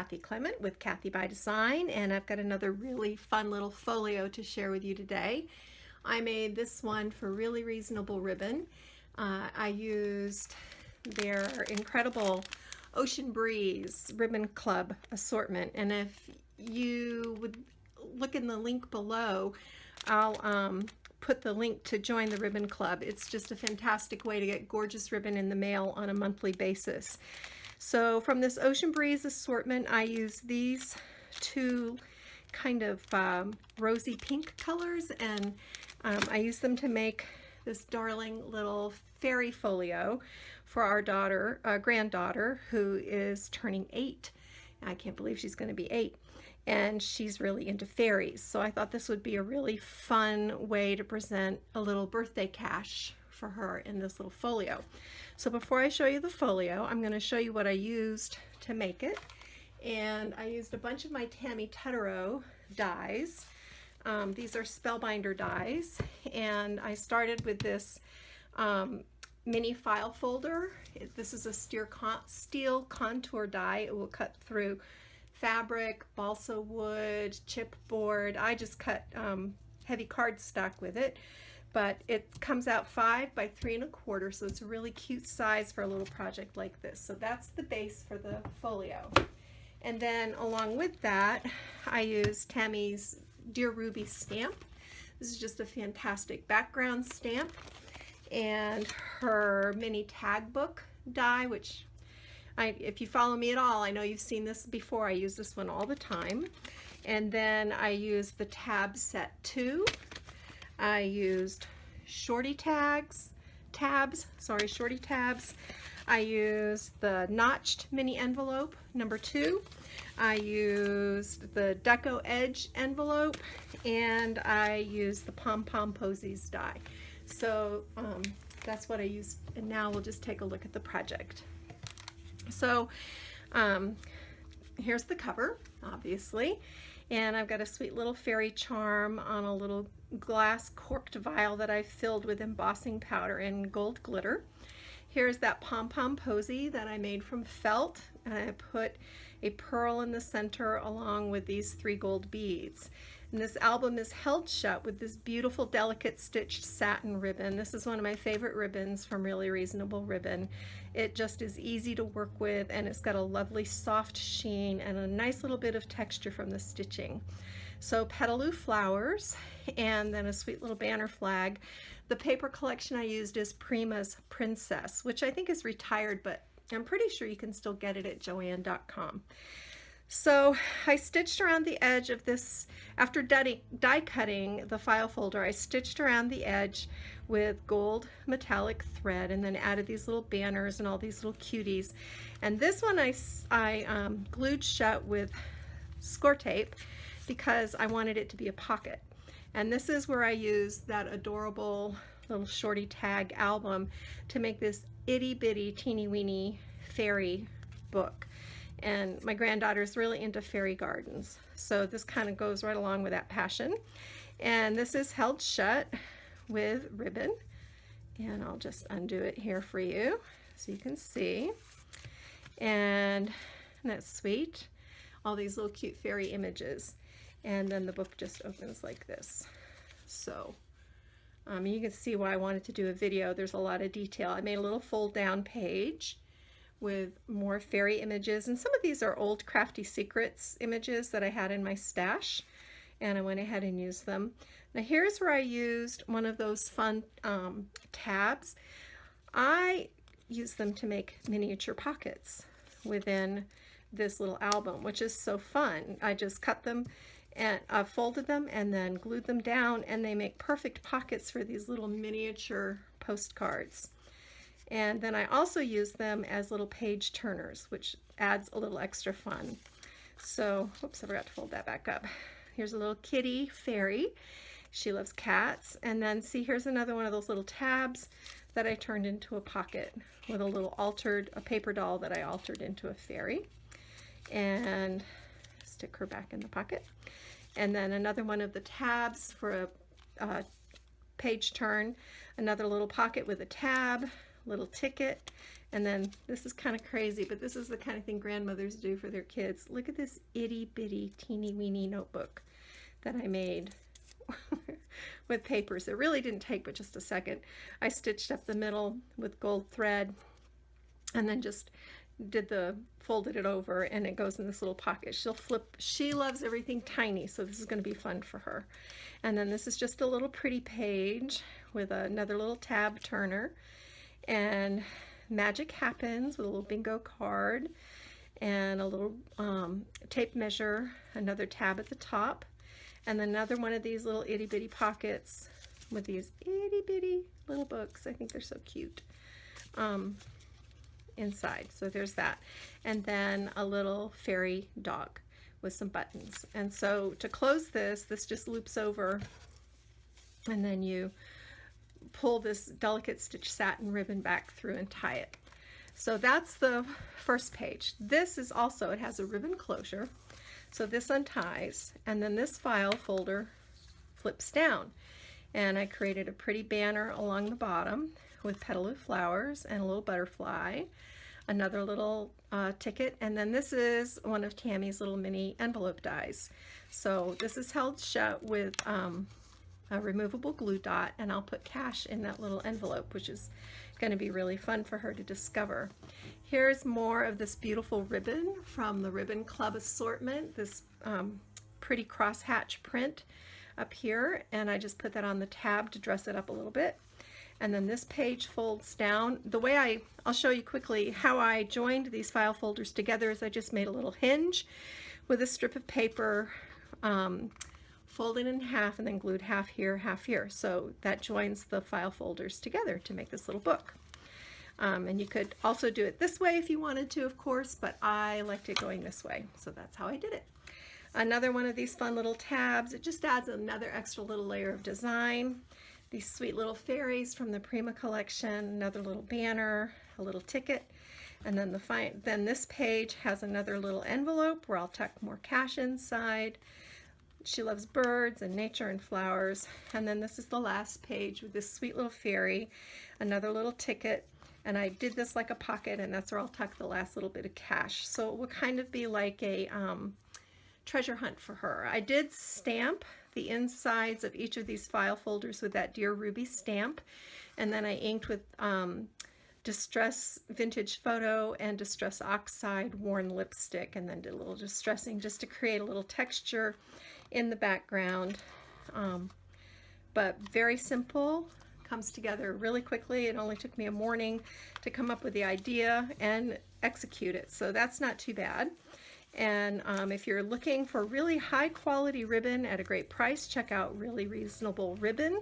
Kathy Clement with Kathy by Design, and I've got another really fun little folio to share with you today. I made this one for really reasonable ribbon. I used their incredible Ocean Breeze Ribbon Club assortment, and if you would look in the link below, I'll put the link to join the ribbon club. It's just a fantastic way to get gorgeous ribbon in the mail on a monthly basis. So from this Ocean Breeze assortment, I use these two kind of rosy pink colors, and I use them to make this darling little fairy folio for our daughter, granddaughter, who is turning 8. I can't believe she's going to be 8. And she's really into fairies. So I thought this would be a really fun way to present a little birthday cash for her in this little folio. So before I show you the folio, I'm going to show you what I used to make it. And I used a bunch of my Tammy Tutterow dies. These are Spellbinder dies. And I started with this mini file folder. This is a steel contour die. It will cut through fabric, balsa wood, chipboard. I just cut heavy cardstock with it, but it comes out 5 by 3 1/4, so it's a really cute size for a little project like this. So that's the base for the folio. And then along with that, I used Tammy's Dear Ruby stamp. This is just a fantastic background stamp, and her mini tag book die, which if you follow me at all, I know you've seen this before. I use this one all the time. And then I used the tab set 2. I used shorty tabs. I used the notched mini envelope number 2. I used the deco edge envelope, and I used the pom pom posies die. So that's what I used. And now we'll just take a look at the project. So here's the cover, obviously, and I've got a sweet little fairy charm on a little glass corked vial that I filled with embossing powder and gold glitter. Here's that pom-pom posy that I made from felt, and I put a pearl in the center along with these 3 gold beads. And this album is held shut with this beautiful delicate stitched satin ribbon. This is one of my favorite ribbons from Really Reasonable Ribbon. It just is easy to work with, and it's got a lovely soft sheen and a nice little bit of texture from the stitching. So petaloo flowers, and then a sweet little banner flag. The paper collection I used is Prima's Princess, which I think is retired, but I'm pretty sure you can still get it at joann.com. So I stitched around the edge of this, after die cutting the file folder, I stitched around the edge with gold metallic thread, and then added these little banners and all these little cuties. And this one I glued shut with score tape because I wanted it to be a pocket. And this is where I used that adorable little shorty tag album to make this itty bitty teeny weeny fairy book. And my granddaughter's really into fairy gardens, so this kind of goes right along with that passion. And this is held shut with ribbon, and I'll just undo it here for you so you can see. And that's sweet, all these little cute fairy images. And then the book just opens like this. So you can see why I wanted to do a video. There's a lot of detail. I made a little fold down page with more fairy images, and some of these are old Crafty Secrets images that I had in my stash, and I went ahead and used them. Now here's where I used one of those fun tabs. I use them to make miniature pockets within this little album, which is so fun. I just cut them and folded them and then glued them down, and they make perfect pockets for these little miniature postcards. And then I also use them as little page turners, which adds a little extra fun. So, oops, I forgot to fold that back up. Here's a little kitty fairy. She loves cats. And then see, here's another one of those little tabs that I turned into a pocket with a little a paper doll that I altered into a fairy. And stick her back in the pocket. And then another one of the tabs for a page turn, another little pocket with a tab, little ticket, and then this is kind of crazy, but this is the kind of thing grandmothers do for their kids. Look at this itty bitty teeny weeny notebook that I made with papers. It really didn't take but just a second. I stitched up the middle with gold thread and then just folded it over, and it goes in this little pocket. She loves everything tiny, so this is going to be fun for her. And then this is just a little pretty page with another little tab turner, and magic happens with a little bingo card and a little tape measure, another tab at the top, and then another one of these little itty bitty pockets with these itty bitty little books. I think they're so cute inside. So there's that, and then a little fairy dog with some buttons. And so to close this just loops over, and then you pull this delicate stitch satin ribbon back through and tie it. So that's the first page. This is also, it has a ribbon closure, so this unties, and then this file folder flips down, and I created a pretty banner along the bottom with petal of flowers and a little butterfly, another little ticket, and then this is one of Tammy's little mini envelope dies. So this is held shut with a removable glue dot, and I'll put cash in that little envelope, which is going to be really fun for her to discover. Here's more of this beautiful ribbon from the Ribbon Club assortment, this pretty crosshatch print up here, and I just put that on the tab to dress it up a little bit. And then this page folds down. The way I'll show you quickly how I joined these file folders together is I just made a little hinge with a strip of paper, folded in half, and then glued half here, half here. So that joins the file folders together to make this little book. And you could also do it this way if you wanted to, of course, but I liked it going this way, so that's how I did it. Another one of these fun little tabs. It just adds another extra little layer of design. These sweet little fairies from the Prima collection, another little banner, a little ticket, and then this page has another little envelope where I'll tuck more cash inside. She loves birds and nature and flowers. And then this is the last page with this sweet little fairy, another little ticket, and I did this like a pocket, and that's where I'll tuck the last little bit of cash. So it will kind of be like a treasure hunt for her. I did stamp the insides of each of these file folders with that Dear Ruby stamp, and then I inked with Distress Vintage Photo and Distress Oxide Worn Lipstick, and then did a little distressing just to create a little texture in the background. But very simple, comes together really quickly. It only took me a morning to come up with the idea and execute it, so that's not too bad. And if you're looking for really high quality ribbon at a great price, check out Really Reasonable Ribbon.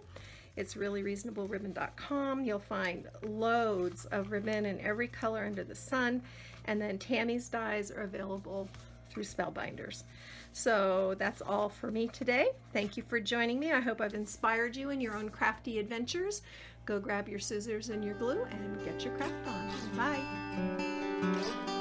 It's reallyreasonableRibbon.com. You'll find loads of ribbon in every color under the sun. And then Tammy's dies are available through Spellbinders. So that's all for me today. Thank you for joining me. I hope I've inspired you in your own crafty adventures. Go grab your scissors and your glue and get your craft on. Bye.